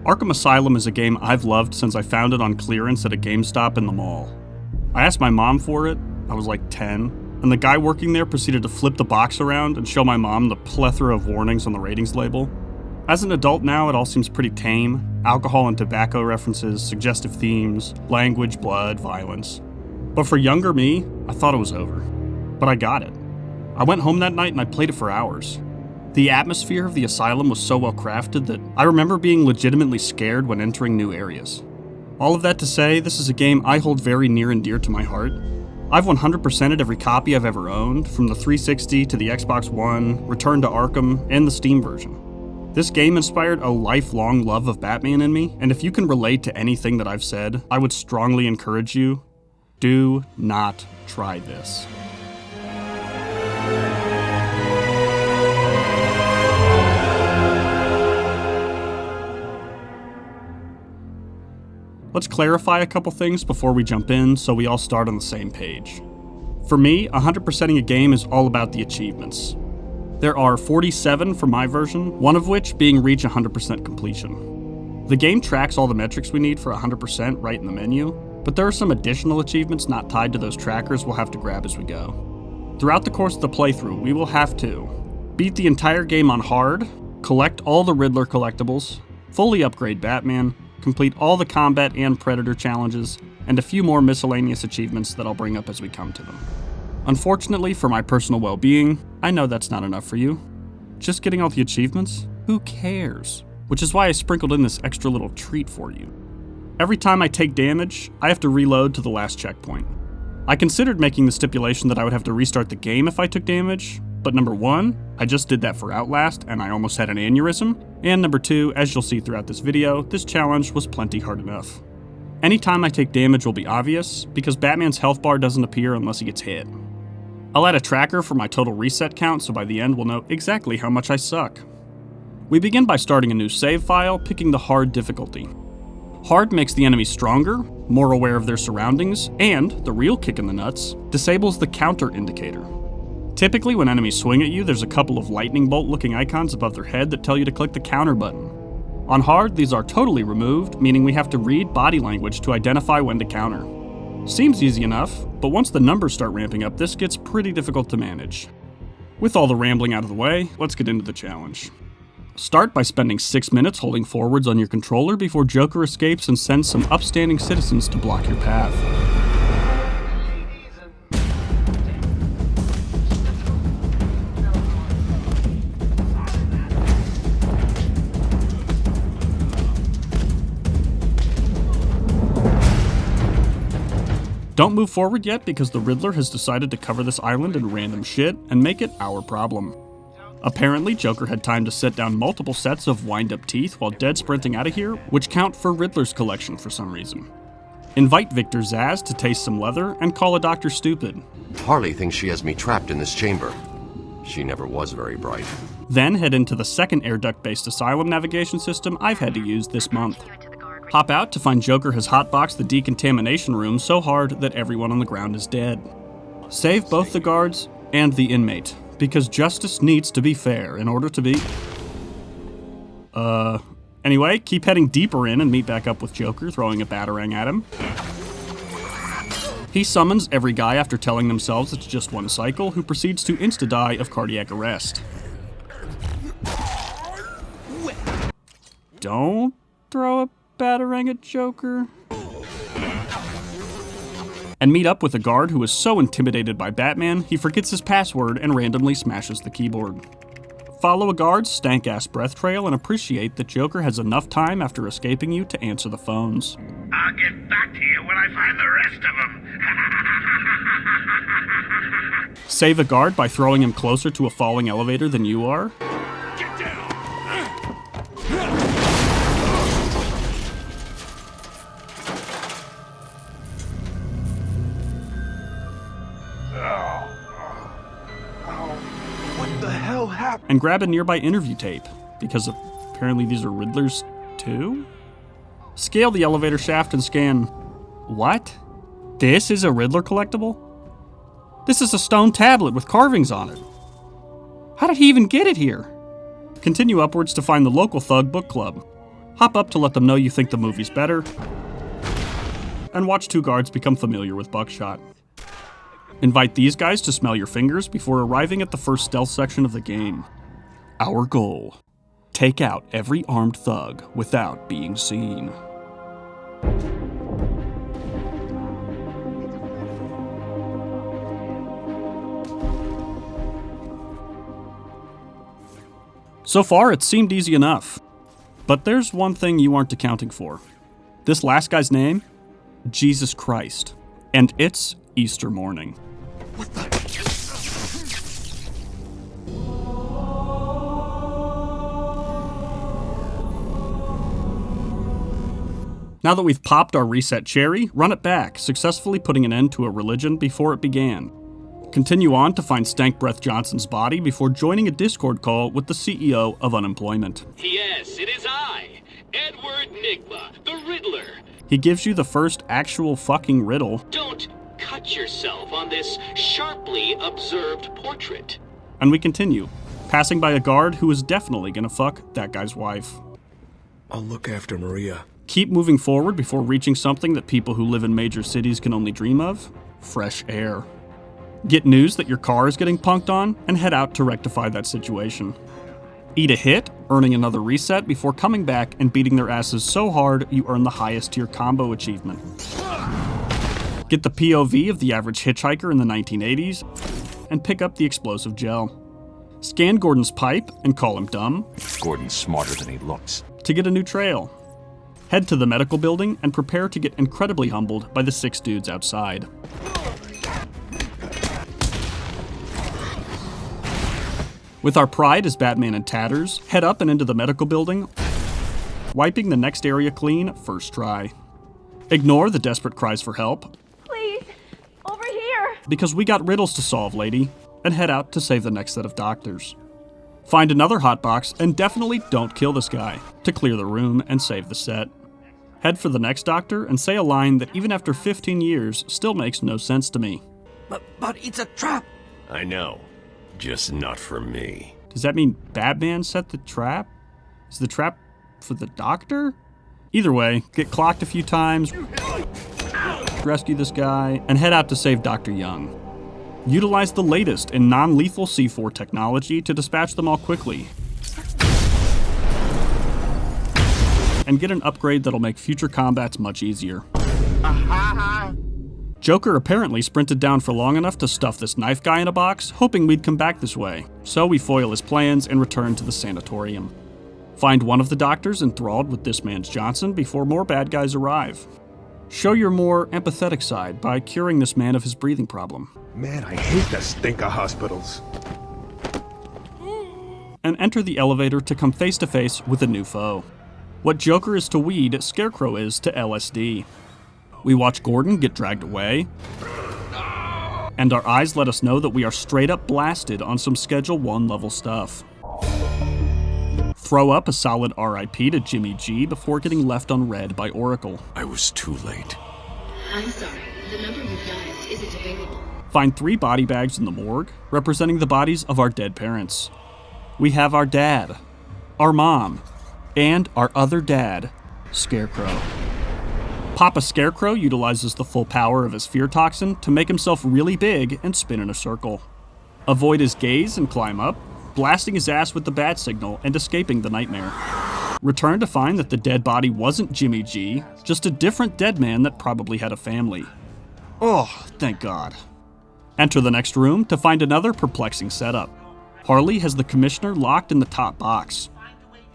Arkham Asylum is a game I've loved since I found it on clearance at a GameStop in the mall. I asked my mom for it, I was like 10, and the guy working there proceeded to flip the box around and show my mom the plethora of warnings on the ratings label. As an adult now, it all seems pretty tame. Alcohol and tobacco references, suggestive themes, language, blood, violence. But for younger me, I thought it was over. But I got it. I went home that night and I played it for hours. The atmosphere of the asylum was so well crafted that I remember being legitimately scared when entering new areas. All of that to say, this is a game I hold very near and dear to my heart. I've 100%ed every copy I've ever owned, from the 360 to the Xbox One, Return to Arkham, and the Steam version. This game inspired a lifelong love of Batman in me, and if you can relate to anything that I've said, I would strongly encourage you, do not try this. Let's clarify a couple things before we jump in so we all start on the same page. For me, 100%ing a game is all about the achievements. There are 47 for my version, one of which being reach 100% completion. The game tracks all the metrics we need for 100% right in the menu, but there are some additional achievements not tied to those trackers we'll have to grab as we go. Throughout the course of the playthrough, we will have to beat the entire game on hard, collect all the Riddler collectibles, fully upgrade Batman, complete all the combat and Predator challenges, and a few more miscellaneous achievements that I'll bring up as we come to them. Unfortunately, for my personal well-being, I know that's not enough for you. Just getting all the achievements? Who cares? Which is why I sprinkled in this extra little treat for you. Every time I take damage, I have to reload to the last checkpoint. I considered making the stipulation that I would have to restart the game if I took damage, but number one, I just did that for Outlast and I almost had an aneurysm, and number two, as you'll see throughout this video, this challenge was plenty hard enough. Anytime I take damage will be obvious, because Batman's health bar doesn't appear unless he gets hit. I'll add a tracker for my total reset count so by the end we'll know exactly how much I suck. We begin by starting a new save file, picking the hard difficulty. Hard makes the enemy stronger, more aware of their surroundings, and, the real kick in the nuts, disables the counter indicator. Typically, when enemies swing at you, there's a couple of lightning bolt looking icons above their head that tell you to click the counter button. On hard, these are totally removed, meaning we have to read body language to identify when to counter. Seems easy enough, but once the numbers start ramping up, this gets pretty difficult to manage. With all the rambling out of the way, let's get into the challenge. Start by spending 6 minutes holding forwards on your controller before Joker escapes and sends some upstanding citizens to block your path. Don't move forward yet because the Riddler has decided to cover this island in random shit and make it our problem. Apparently, Joker had time to set down multiple sets of wind-up teeth while dead sprinting out of here, which count for Riddler's collection for some reason. Invite Victor Zsasz to taste some leather and call a doctor stupid. Harley thinks she has me trapped in this chamber. She never was very bright. Then head into the second air duct-based asylum navigation system I've had to use this month. Hop out to find Joker has hotboxed the decontamination room so hard that everyone on the ground is dead. Save both the guards and the inmate, because justice needs to be fair in order to be... Anyway, keep heading deeper in and meet back up with Joker, throwing a batarang at him. He summons every guy after telling themselves it's just one cycle, who proceeds to insta-die of cardiac arrest. Don't throw a batarang at Joker. And meet up with a guard who is so intimidated by Batman, he forgets his password and randomly smashes the keyboard. Follow a guard's stank-ass breath trail and appreciate that Joker has enough time after escaping you to answer the phones. I'll get back to you when I find the rest of them. Save a guard by throwing him closer to a falling elevator than you are. Get down! And grab a nearby interview tape, because apparently these are Riddlers too? Scale the elevator shaft and scan... What? This is a Riddler collectible? This is a stone tablet with carvings on it. How did he even get it here? Continue upwards to find the local thug book club. hop up to let them know you think the movie's better, and watch two guards become familiar with Buckshot. Invite these guys to smell your fingers before arriving at the first stealth section of the game. Our goal: take out every armed thug without being seen. So far, it seemed easy enough. But there's one thing you aren't accounting for. This last guy's name? Jesus Christ. And it's Easter morning. What the? Now that we've popped our reset cherry, run it back, successfully putting an end to a religion before it began. Continue on to find Stank Breath Johnson's body before joining a Discord call with the CEO of Unemployment. Yes, it is I, Edward Nigma, the Riddler. He gives you the first actual fucking riddle. Don't cut yourself on this sharply observed portrait. And we continue, passing by a guard who is definitely gonna fuck that guy's wife. I'll look after Maria. Keep moving forward before reaching something that people who live in major cities can only dream of: fresh air. Get news that your car is getting punked on, and head out to rectify that situation. Eat a hit, earning another reset before coming back and beating their asses so hard you earn the highest tier combo achievement. Get the POV of the average hitchhiker in the 1980s, and pick up the explosive gel. Scan Gordon's pipe and call him dumb. Gordon's smarter than he looks. To get a new trail. Head to the medical building and prepare to get incredibly humbled by the 6 dudes outside. With our pride as Batman in tatters, head up and into the medical building, wiping the next area clean first try. Ignore the desperate cries for help. Please, over here. Because we got riddles to solve, lady, and head out to save the next set of doctors. Find another hotbox and definitely don't kill this guy to clear the room and save the set. Head for the next doctor and say a line that even after 15 years still makes no sense to me. But it's a trap. I know. Just not for me. Does that mean Batman set the trap? Is the trap for the doctor? Either way, get clocked a few times, rescue this guy, and head out to save Dr. Young. Utilize the latest in non-lethal C4 technology to dispatch them all quickly. And get an upgrade that'll make future combats much easier. Joker apparently sprinted down for long enough to stuff this knife guy in a box, hoping we'd come back this way. So we foil his plans and return to the sanatorium. Find one of the doctors enthralled with this man's Johnson before more bad guys arrive. Show your more empathetic side by curing this man of his breathing problem. Man, I hate the stink of hospitals. And enter the elevator to come face to face with a new foe. What Joker is to weed, Scarecrow is to LSD. We watch Gordon get dragged away, and our eyes let us know that we are straight up blasted on some Schedule 1 level stuff. Throw up a solid RIP to Jimmy G before getting left on red by Oracle. I was too late. I'm sorry, the number you dialed isn't available. Find 3 body bags in the morgue, representing the bodies of our dead parents. We have our dad, our mom, and our other dad, Scarecrow. Papa Scarecrow utilizes the full power of his fear toxin to make himself really big and spin in a circle. Avoid his gaze and climb up, blasting his ass with the bat signal and escaping the nightmare. Return to find that the dead body wasn't Jimmy G, just a different dead man that probably had a family. Oh, thank God. Enter the next room to find another perplexing setup. Harley has the commissioner locked in the top box.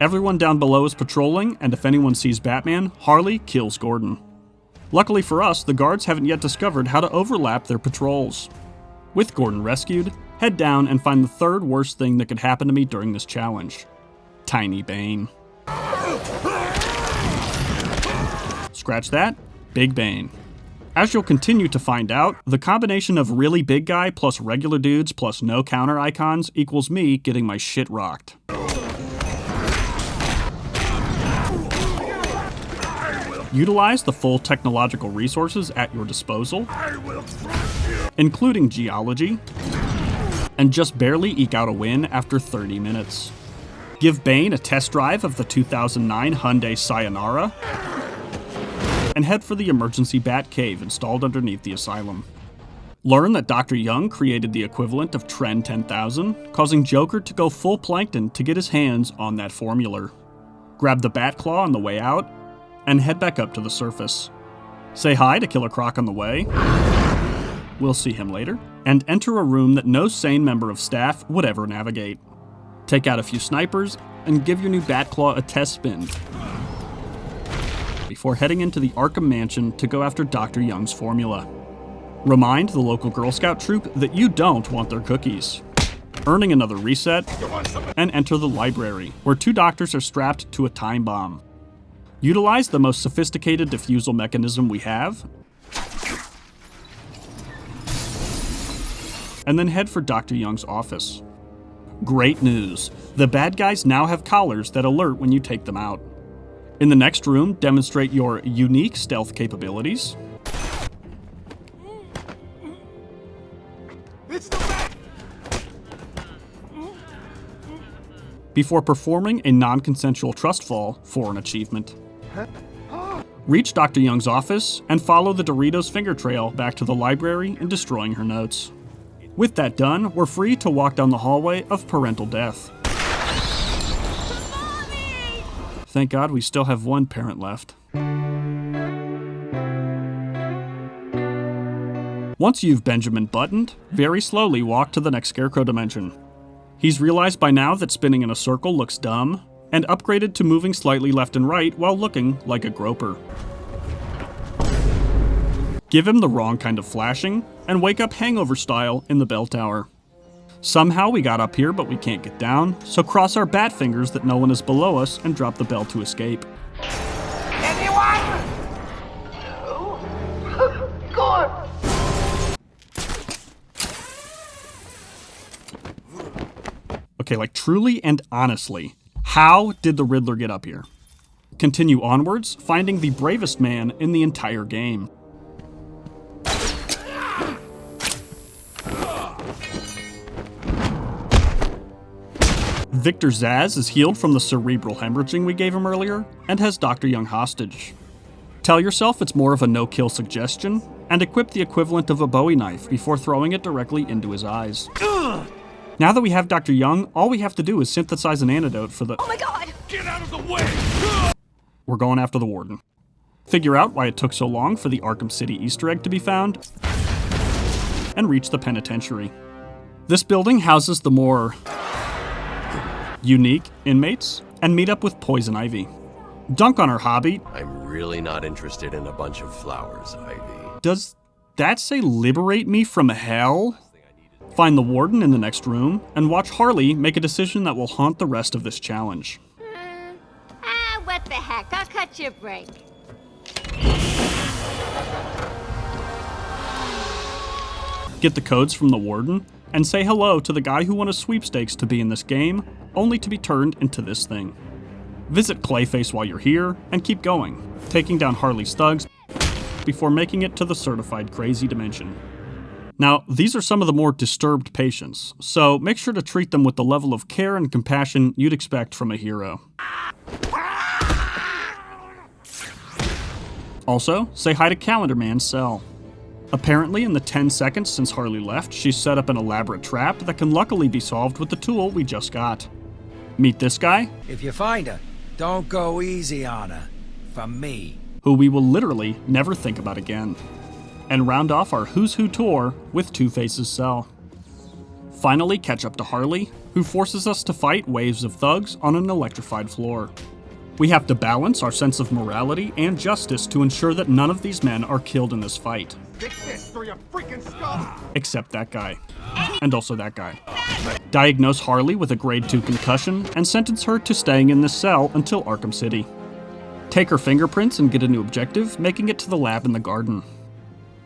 Everyone down below is patrolling, and if anyone sees Batman, Harley kills Gordon. Luckily for us, the guards haven't yet discovered how to overlap their patrols. With Gordon rescued, head down and find the third worst thing that could happen to me during this challenge. Tiny Bane. Scratch that, Big Bane. As you'll continue to find out, the combination of really big guy plus regular dudes plus no counter icons equals me getting my shit rocked. Utilize the full technological resources at your disposal, including geology, and just barely eke out a win after 30 minutes. Give Bane a test drive of the 2009 Hyundai Sayonara, and head for the emergency bat cave installed underneath the asylum. Learn that Dr. Young created the equivalent of Tren 10,000, causing Joker to go full Plankton to get his hands on that formula. Grab the bat claw on the way out, and head back up to the surface. Say hi to Killer Croc on the way. We'll see him later. And enter a room that no sane member of staff would ever navigate. Take out a few snipers, and give your new Batclaw a test spin before heading into the Arkham Mansion to go after Dr. Young's formula. Remind the local Girl Scout troop that you don't want their cookies. Earning another reset, and enter the library, where 2 doctors are strapped to a time bomb. Utilize the most sophisticated diffusal mechanism we have, and then head for Dr. Young's office. Great news! The bad guys now have collars that alert when you take them out. In the next room, demonstrate your unique stealth capabilities. Before performing a non-consensual trust fall for an achievement. Reach Dr. Young's office and follow the Doritos finger trail back to the library and destroying her notes. With that done, we're free to walk down the hallway of parental death. Thank God we still have one parent left. Once you've Benjamin buttoned, very slowly walk to the next Scarecrow dimension. He's realized by now that spinning in a circle looks dumb, and upgraded to moving slightly left and right while looking like a groper. Give him the wrong kind of flashing, and wake up hangover style in the bell tower. Somehow we got up here but we can't get down, so cross our bat fingers that no one is below us and drop the bell to escape. Anyone? No? Good. Okay, like truly and honestly, how did the Riddler get up here? Continue onwards, finding the bravest man in the entire game. Victor Zsasz is healed from the cerebral hemorrhaging we gave him earlier, and has Dr. Young hostage. Tell yourself it's more of a no-kill suggestion, and equip the equivalent of a Bowie knife before throwing it directly into his eyes. Now that we have Dr. Young, all we have to do is synthesize an antidote for the— Oh my god! Get out of the way! We're going after the Warden. Figure out why it took so long for the Arkham City Easter egg to be found, and reach the penitentiary. This building houses the more unique inmates, and meet up with Poison Ivy. Dunk on her hobby. I'm really not interested in a bunch of flowers, Ivy. Does that say liberate me from hell? Find the Warden in the next room, and watch Harley make a decision that will haunt the rest of this challenge. What the heck? I'll cut you a break. Get the codes from the Warden, and say hello to the guy who won a sweepstakes to be in this game, only to be turned into this thing. Visit Clayface while you're here, and keep going, taking down Harley's thugs before making it to the certified crazy dimension. Now, these are some of the more disturbed patients, so make sure to treat them with the level of care and compassion you'd expect from a hero. Also, say hi to Calendar Man's cell. Apparently, in the 10 seconds since Harley left, she's set up an elaborate trap that can luckily be solved with the tool we just got. Meet this guy, If you find her, don't go easy on her. For me. who we will literally never think about again. And round off our Who's Who tour with Two-Face's cell. Finally catch up to Harley, who forces us to fight waves of thugs on an electrified floor. We have to balance our sense of morality and justice to ensure that none of these men are killed in this fight. Except that guy. And also that guy. Diagnose Harley with a grade 2 concussion and sentence her to staying in this cell until Arkham City. Take her fingerprints and get a new objective, making it to the lab in the garden.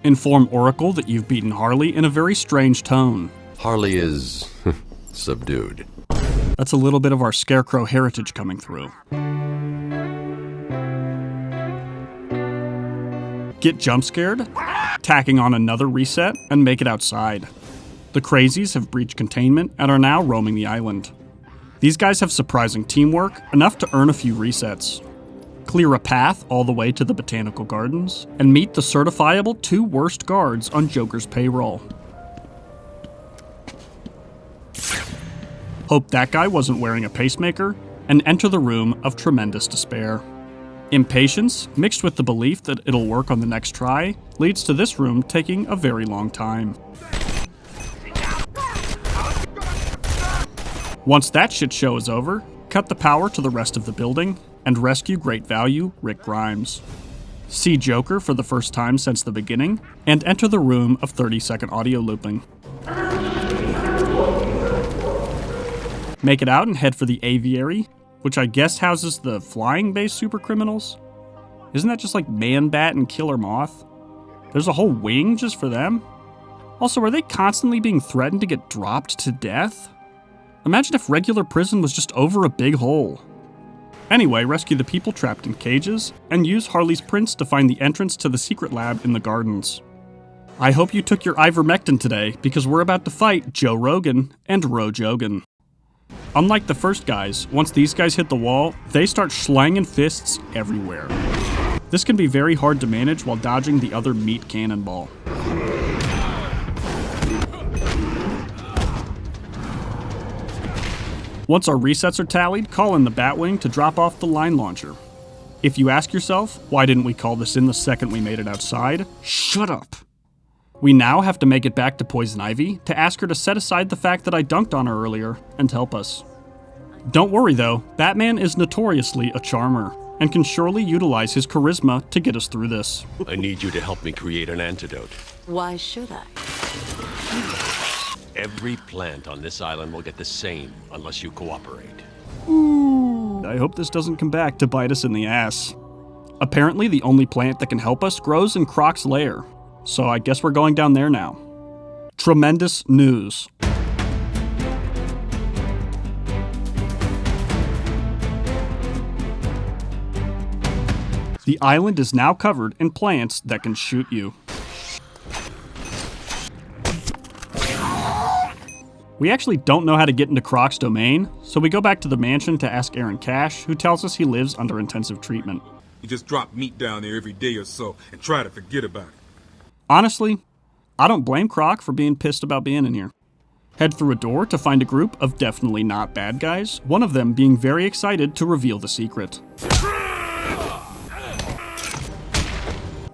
Inform Oracle that you've beaten Harley in a very strange tone. Harley is subdued. That's a little bit of our Scarecrow heritage coming through. Get jump scared, tacking on another reset, and make it outside. The crazies have breached containment and are now roaming the island. These guys have surprising teamwork, enough to earn a few resets. Clear a path all the way to the Botanical Gardens, and meet the certifiable 2 worst guards on Joker's payroll. Hope that guy wasn't wearing a pacemaker, and enter the room of tremendous despair. Impatience, mixed with the belief that it'll work on the next try, leads to this room taking a very long time. Once that shit show is over, cut the power to the rest of the building, and rescue great value Rick Grimes. See Joker for the first time since the beginning, and enter the room of 30-second audio looping. Make it out and head for the aviary, which I guess houses the flying-based supercriminals? Isn't that just like Man-Bat and Killer Moth? There's a whole wing just for them? Also, are they constantly being threatened to get dropped to death? Imagine if regular prison was just over a big hole. Anyway, rescue the people trapped in cages, and use Harley's prints to find the entrance to the secret lab in the gardens. I hope you took your ivermectin today, because we're about to fight Joe Rogan and Ro Jogan. Unlike the first guys, once these guys hit the wall, they start slanging fists everywhere. This can be very hard to manage while dodging the other meat cannonball. Once our resets are tallied, call in the Batwing to drop off the line launcher. If you ask yourself, why didn't we call this in the second we made it outside? Shut up! We now have to make it back to Poison Ivy to ask her to set aside the fact that I dunked on her earlier and help us. Don't worry though, Batman is notoriously a charmer, and can surely utilize his charisma to get us through this. I need you to help me create an antidote. Why should I? Every plant on this island will get the same unless you cooperate. Ooh, I hope this doesn't come back to bite us in the ass. Apparently the only plant that can help us grows in Croc's lair, so I guess we're going down there now. Tremendous news. The island is now covered in plants that can shoot you. We actually don't know how to get into Croc's domain, so we go back to the mansion to ask Aaron Cash, who tells us he lives under intensive treatment. You just drop meat down there every day or so and try to forget about it. Honestly, I don't blame Croc for being pissed about being in here. Head through a door to find a group of definitely not bad guys, one of them being very excited to reveal the secret.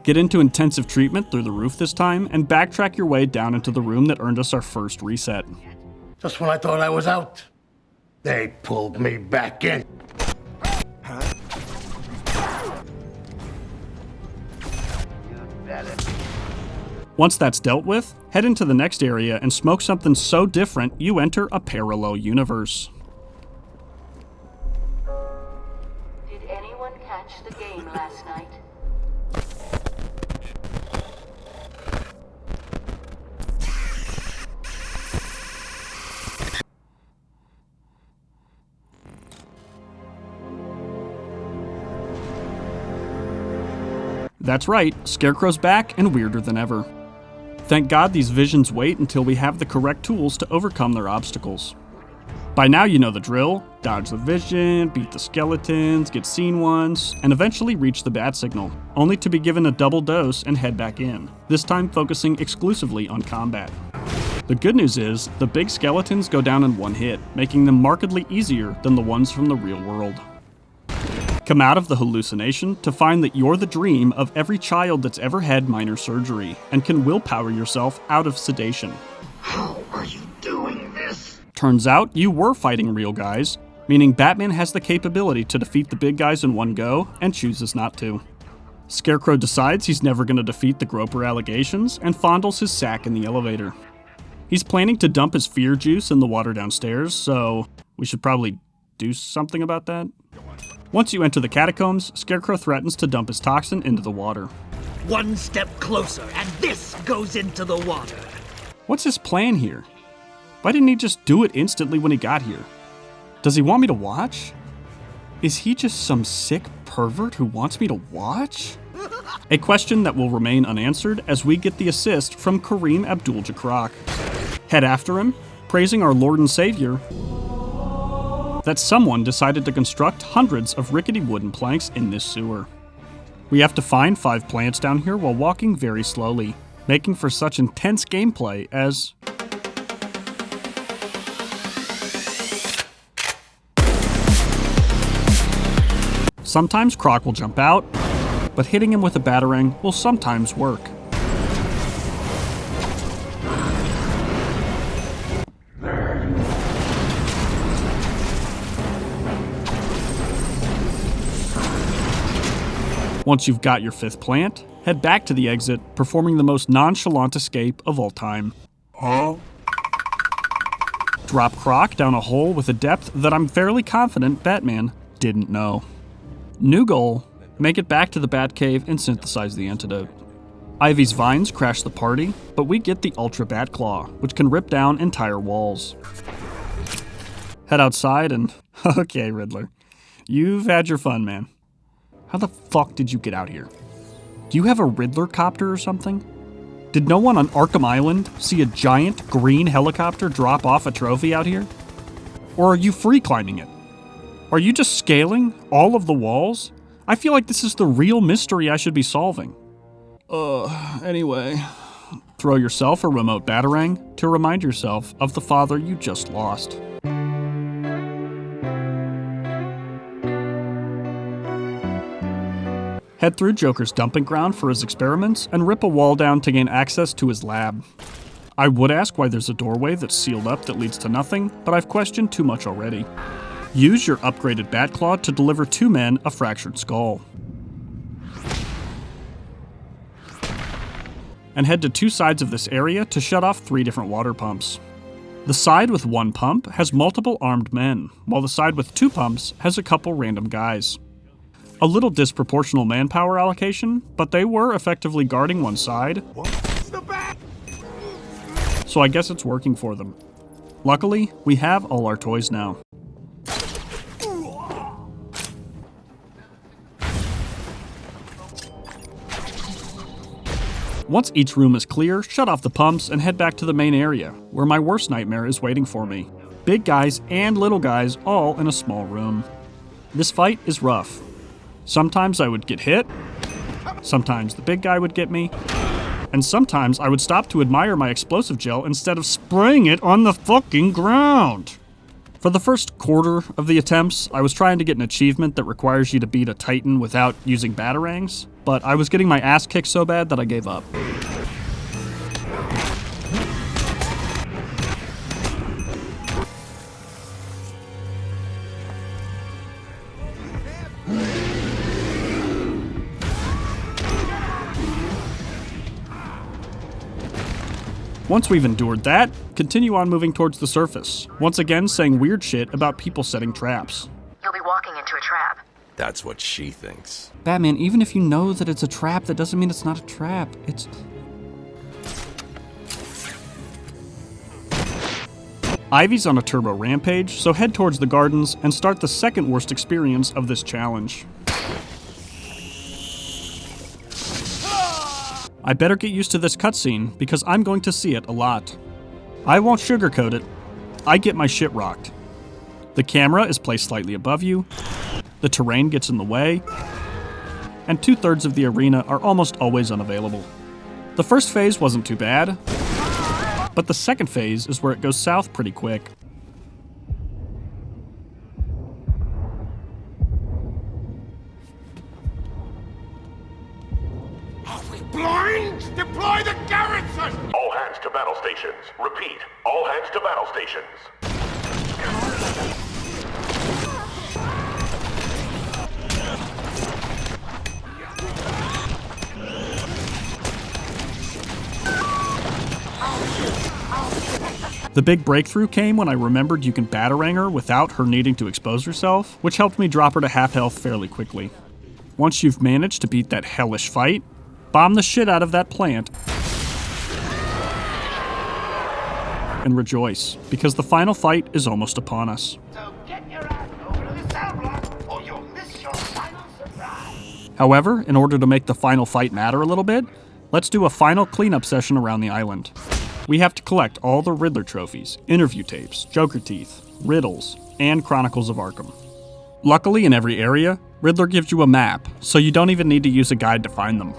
Get into intensive treatment through the roof this time, and backtrack your way down into the room that earned us our first reset. Just when I thought I was out, they pulled me back in. Once that's dealt with, head into the next area and smoke something so different you enter a parallel universe. Did anyone catch the game last night? That's right, Scarecrow's back and weirder than ever. Thank God these visions wait until we have the correct tools to overcome their obstacles. By now you know the drill: dodge the vision, beat the skeletons, get seen once, and eventually reach the bat signal, only to be given a double dose and head back in, this time focusing exclusively on combat. The good news is, the big skeletons go down in one hit, making them markedly easier than the ones from the real world. Come out of the hallucination to find that you're the dream of every child that's ever had minor surgery, and can willpower yourself out of sedation. How are you doing this? Turns out you were fighting real guys, meaning Batman has the capability to defeat the big guys in one go, and chooses not to. Scarecrow decides he's never going to defeat the Groper allegations, and fondles his sack in the elevator. He's planning to dump his fear juice in the water downstairs, so we should probably do something about that. Once you enter the catacombs, Scarecrow threatens to dump his toxin into the water. One step closer, and this goes into the water. What's his plan here? Why didn't he just do it instantly when he got here? Does he want me to watch? Is he just some sick pervert who wants me to watch? A question that will remain unanswered as we get the assist from Kareem Abdul-Jabbar. Head after him, praising our Lord and Savior, that someone decided to construct hundreds of rickety wooden planks in this sewer. We have to find 5 plants down here while walking very slowly, making for such intense gameplay as... Sometimes Croc will jump out, but hitting him with a batarang will sometimes work. Once you've got your 5th plant, head back to the exit, performing the most nonchalant escape of all time. Drop Croc down a hole with a depth that I'm fairly confident Batman didn't know. New goal, make it back to the Batcave and synthesize the antidote. Ivy's vines crash the party, but we get the Ultra Bat Claw, which can rip down entire walls. Head outside and... Okay, Riddler. You've had your fun, man. How the fuck did you get out here? Do you have a Riddler copter or something? Did no one on Arkham Island see a giant green helicopter drop off a trophy out here? Or are you free climbing it? Are you just scaling all of the walls? I feel like this is the real mystery I should be solving. Anyway. Throw yourself a remote batarang to remind yourself of the father you just lost. Head through Joker's dumping ground for his experiments, and rip a wall down to gain access to his lab. I would ask why there's a doorway that's sealed up that leads to nothing, but I've questioned too much already. Use your upgraded Batclaw to deliver 2 men a fractured skull. And head to 2 sides of this area to shut off 3 different water pumps. The side with 1 pump has multiple armed men, while the side with 2 pumps has a couple random guys. A little disproportional manpower allocation, but they were effectively guarding one side. So I guess it's working for them. Luckily, we have all our toys now. Once each room is clear, shut off the pumps and head back to the main area, where my worst nightmare is waiting for me. Big guys and little guys all in a small room. This fight is rough. Sometimes I would get hit, sometimes the big guy would get me, and sometimes I would stop to admire my explosive gel instead of spraying it on the fucking ground. For the first quarter of the attempts, I was trying to get an achievement that requires you to beat a Titan without using batarangs, but I was getting my ass kicked so bad that I gave up. Once we've endured that, continue on moving towards the surface, once again saying weird shit about people setting traps. You'll be walking into a trap. That's what she thinks. Batman, even if you know that it's a trap, that doesn't mean it's not a trap. It's... Ivy's on a turbo rampage, so head towards the gardens and start the second worst experience of this challenge. I better get used to this cutscene, because I'm going to see it a lot. I won't sugarcoat it. I get my shit rocked. The camera is placed slightly above you, the terrain gets in the way, and 2/3 of the arena are almost always unavailable. The first phase wasn't too bad, but the second phase is where it goes south pretty quick. Blind! Deploy the garrison! All hands to battle stations. Repeat, all hands to battle stations. The big breakthrough came when I remembered you can batarang her without her needing to expose herself, which helped me drop her to half health fairly quickly. Once you've managed to beat that hellish fight, bomb the shit out of that plant and rejoice, because the final fight is almost upon us. So get your ass over to the cell block, or you'll miss your final surprise. However, in order to make the final fight matter a little bit, let's do a final cleanup session around the island. We have to collect all the Riddler trophies, interview tapes, Joker teeth, riddles, and Chronicles of Arkham. Luckily, in every area, Riddler gives you a map, so you don't even need to use a guide to find them.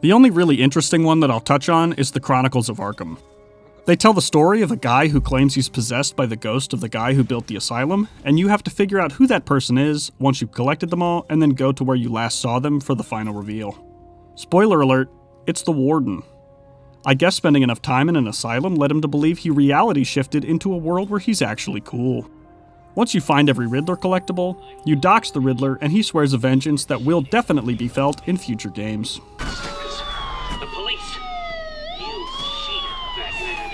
The only really interesting one that I'll touch on is the Chronicles of Arkham. They tell the story of a guy who claims he's possessed by the ghost of the guy who built the asylum, and you have to figure out who that person is once you've collected them all, and then go to where you last saw them for the final reveal. Spoiler alert, it's the Warden. I guess spending enough time in an asylum led him to believe he reality shifted into a world where he's actually cool. Once you find every Riddler collectible, you dox the Riddler and he swears a vengeance that will definitely be felt in future games. The police! You cheated, Batman.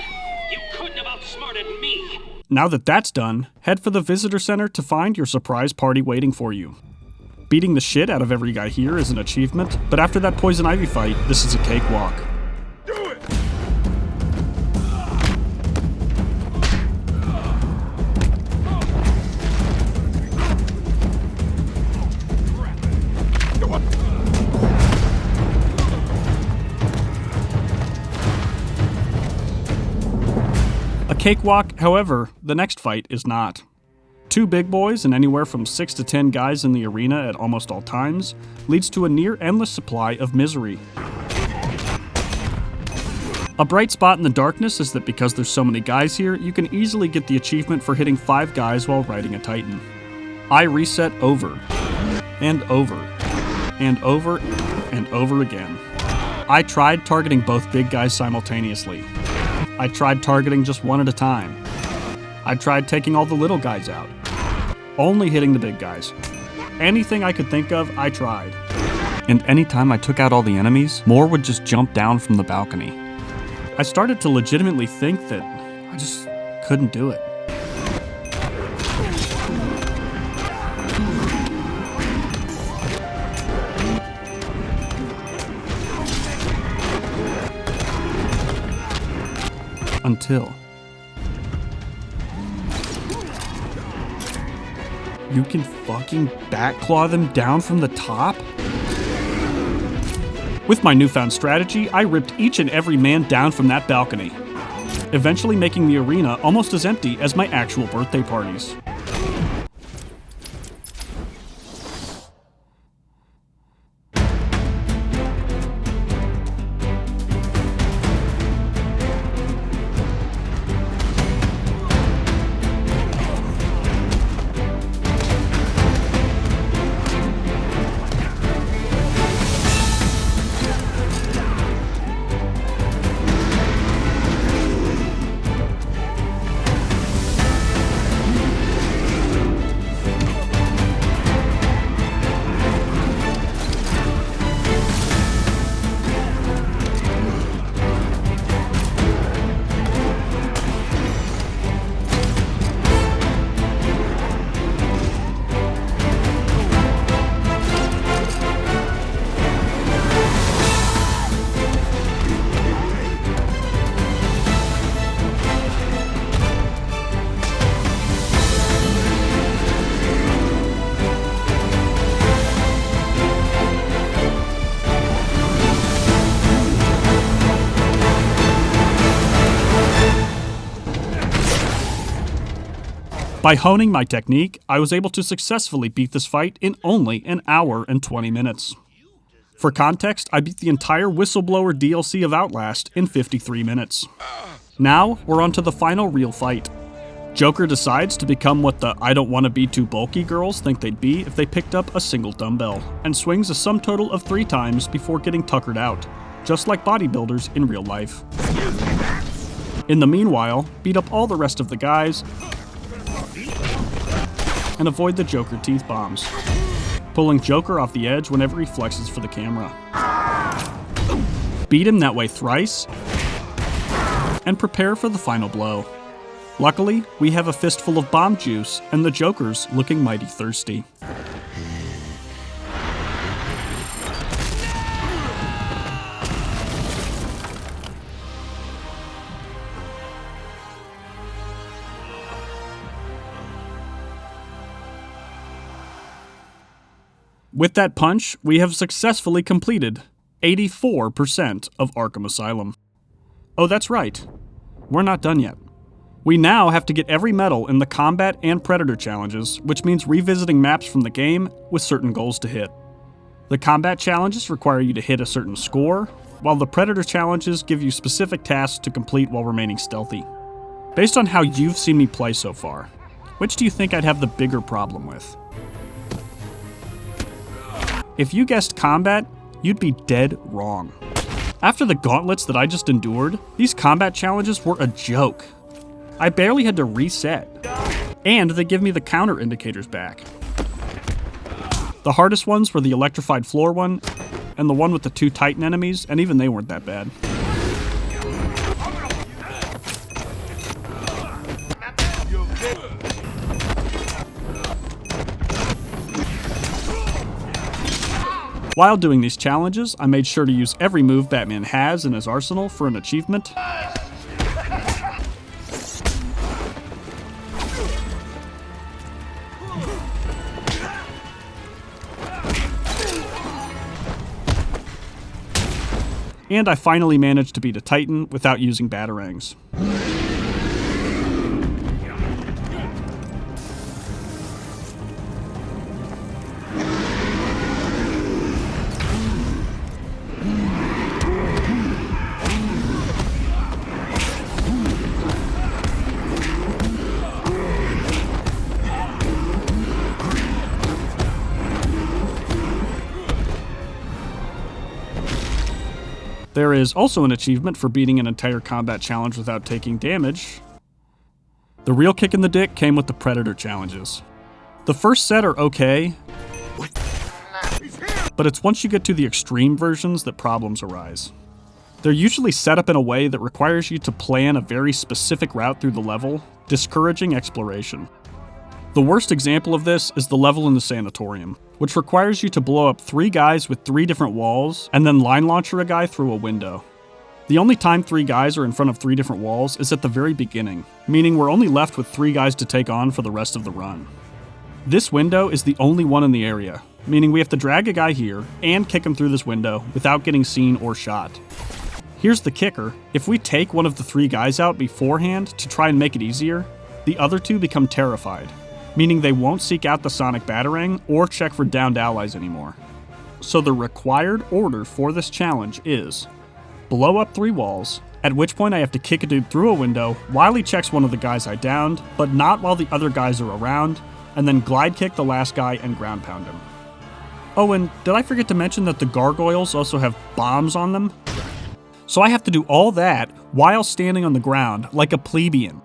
You couldn't have outsmarted me! Now that that's done, head for the visitor center to find your surprise party waiting for you. Beating the shit out of every guy here is an achievement, but after that Poison Ivy fight, this is a cakewalk. Cakewalk, however, the next fight is not. 2 big boys and anywhere from 6 to 10 guys in the arena at almost all times leads to a near-endless supply of misery. A bright spot in the darkness is that because there's so many guys here, you can easily get the achievement for hitting 5 guys while riding a Titan. I reset over, and over, and over, and over again. I tried targeting both big guys simultaneously. I tried targeting just one at a time. I tried taking all the little guys out. Only hitting the big guys. Anything I could think of, I tried. And anytime I took out all the enemies, more would just jump down from the balcony. I started to legitimately think that I just couldn't do it. Until you can fucking backclaw them down from the top? With my newfound strategy, I ripped each and every man down from that balcony, eventually making the arena almost as empty as my actual birthday parties. By honing my technique, I was able to successfully beat this fight in only an hour and 20 minutes. For context, I beat the entire Whistleblower DLC of Outlast in 53 minutes. Now, we're on to the final real fight. Joker decides to become what the I don't want to be too bulky girls think they'd be if they picked up a single dumbbell, and swings a sum total of 3 times before getting tuckered out, just like bodybuilders in real life. In the meanwhile, beat up all the rest of the guys, and avoid the Joker teeth bombs, pulling Joker off the edge whenever he flexes for the camera. Beat him that way thrice, and prepare for the final blow. Luckily, we have a fistful of bomb juice, and the Joker's looking mighty thirsty. With that punch, we have successfully completed 84% of Arkham Asylum. Oh, that's right. We're not done yet. We now have to get every medal in the combat and predator challenges, which means revisiting maps from the game with certain goals to hit. The combat challenges require you to hit a certain score, while the predator challenges give you specific tasks to complete while remaining stealthy. Based on how you've seen me play so far, which do you think I'd have the bigger problem with? If you guessed combat, you'd be dead wrong. After the gauntlets that I just endured, these combat challenges were a joke. I barely had to reset, and they give me the counter indicators back. The hardest ones were the electrified floor one, and the one with the 2 Titan enemies, and even they weren't that bad. While doing these challenges, I made sure to use every move Batman has in his arsenal for an achievement. And I finally managed to beat a Titan without using batarangs. There is also an achievement for beating an entire combat challenge without taking damage. The real kick in the dick came with the Predator challenges. The first set are okay, but it's once you get to the extreme versions that problems arise. They're usually set up in a way that requires you to plan a very specific route through the level, discouraging exploration. The worst example of this is the level in the sanatorium, which requires you to blow up 3 guys with 3 different walls and then line launcher a guy through a window. The only time 3 guys are in front of 3 different walls is at the very beginning, meaning we're only left with 3 guys to take on for the rest of the run. This window is the only one in the area, meaning we have to drag a guy here and kick him through this window without getting seen or shot. Here's the kicker: if we take one of the 3 guys out beforehand to try and make it easier, the other 2 become terrified, meaning they won't seek out the sonic batarang or check for downed allies anymore. So the required order for this challenge is blow up 3 walls, at which point I have to kick a dude through a window while he checks one of the guys I downed, but not while the other guys are around, and then glide kick the last guy and ground pound him. Oh, and did I forget to mention that the gargoyles also have bombs on them? So I have to do all that while standing on the ground like a plebeian.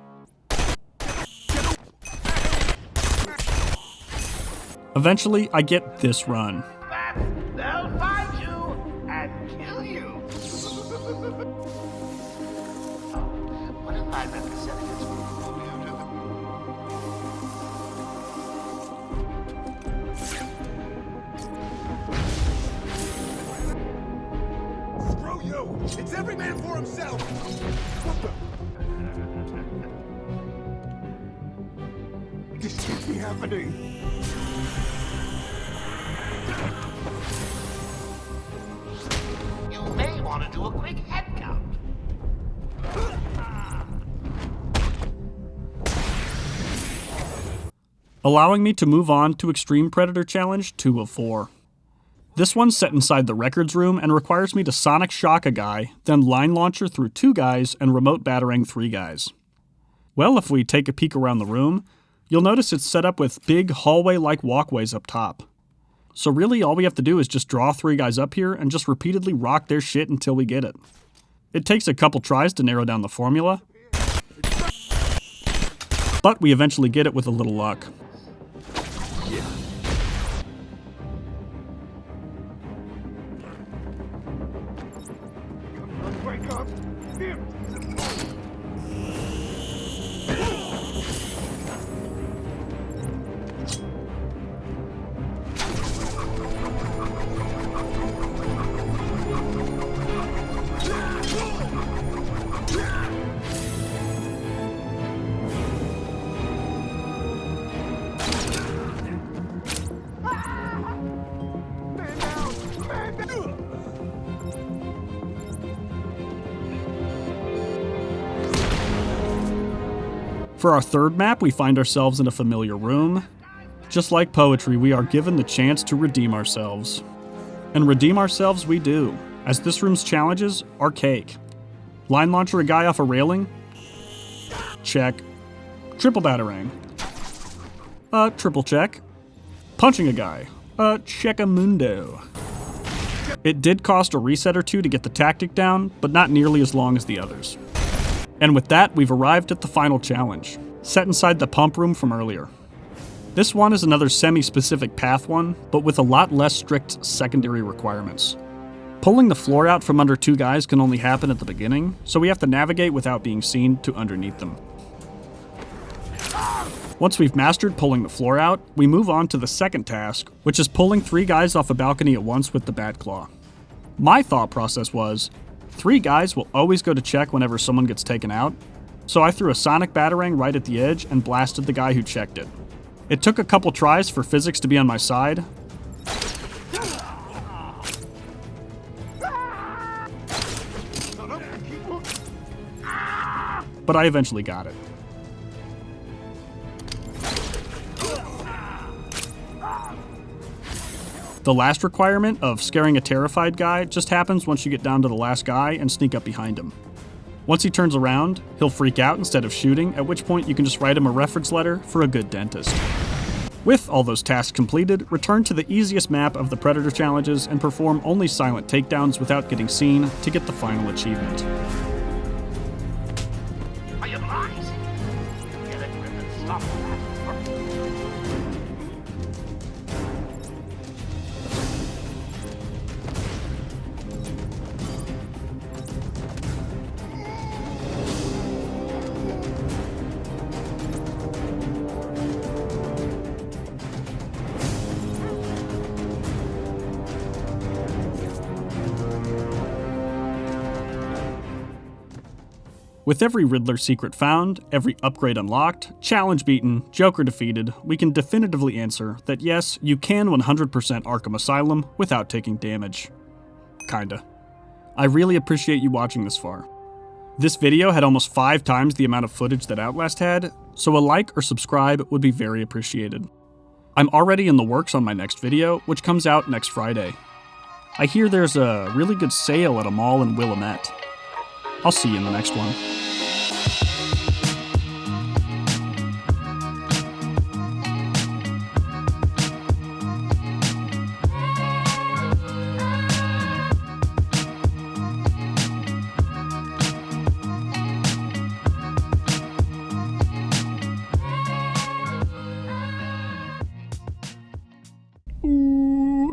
Eventually, I get this run. They'll find you and kill you. What if I represented this Screw you! It's every man for himself! This can't be happening! You may want to do a quick head count. Allowing me to move on to Extreme Predator Challenge 2 of 4. This one's set inside the records room and requires me to sonic shock a guy, then line launcher through 2 guys and remote batarang 3 guys. Well, if we take a peek around the room, you'll notice it's set up with big hallway-like walkways up top. So really all we have to do is just draw 3 guys up here and just repeatedly rock their shit until we get it. It takes a couple tries to narrow down the formula, but we eventually get it with a little luck. Wake up! Here! For our third map, we find ourselves in a familiar room. Just like poetry, we are given the chance to redeem ourselves. And redeem ourselves we do, as this room's challenges are cake. Line launcher a guy off a railing? Check. Triple batarang? Triple check. Punching a guy? Checkamundo. It did cost a reset or two to get the tactic down, but not nearly as long as the others. And with that, we've arrived at the final challenge, set inside the pump room from earlier. This one is another semi-specific path one, but with a lot less strict secondary requirements. Pulling the floor out from under two guys can only happen at the beginning, so we have to navigate without being seen to underneath them. Once we've mastered pulling the floor out, we move on to the second task, which is pulling 3 guys off a balcony at once with the bat claw. My thought process was, 3 guys will always go to check whenever someone gets taken out, so I threw a sonic batarang right at the edge and blasted the guy who checked it. It took a couple tries for physics to be on my side, but I eventually got it. The last requirement of scaring a terrified guy just happens once you get down to the last guy and sneak up behind him. Once he turns around, he'll freak out instead of shooting, at which point you can just write him a reference letter for a good dentist. With all those tasks completed, return to the easiest map of the Predator challenges and perform only silent takedowns without getting seen to get the final achievement. Are you blind? Get it, Griffin. Stop that. With every Riddler secret found, every upgrade unlocked, challenge beaten, Joker defeated, we can definitively answer that yes, you can 100% Arkham Asylum without taking damage. Kinda. I really appreciate you watching this far. This video had almost 5 times the amount of footage that Outlast had, so a like or subscribe would be very appreciated. I'm already in the works on my next video, which comes out next Friday. I hear there's a really good sale at a mall in Willamette. I'll see you in the next one. Ooh.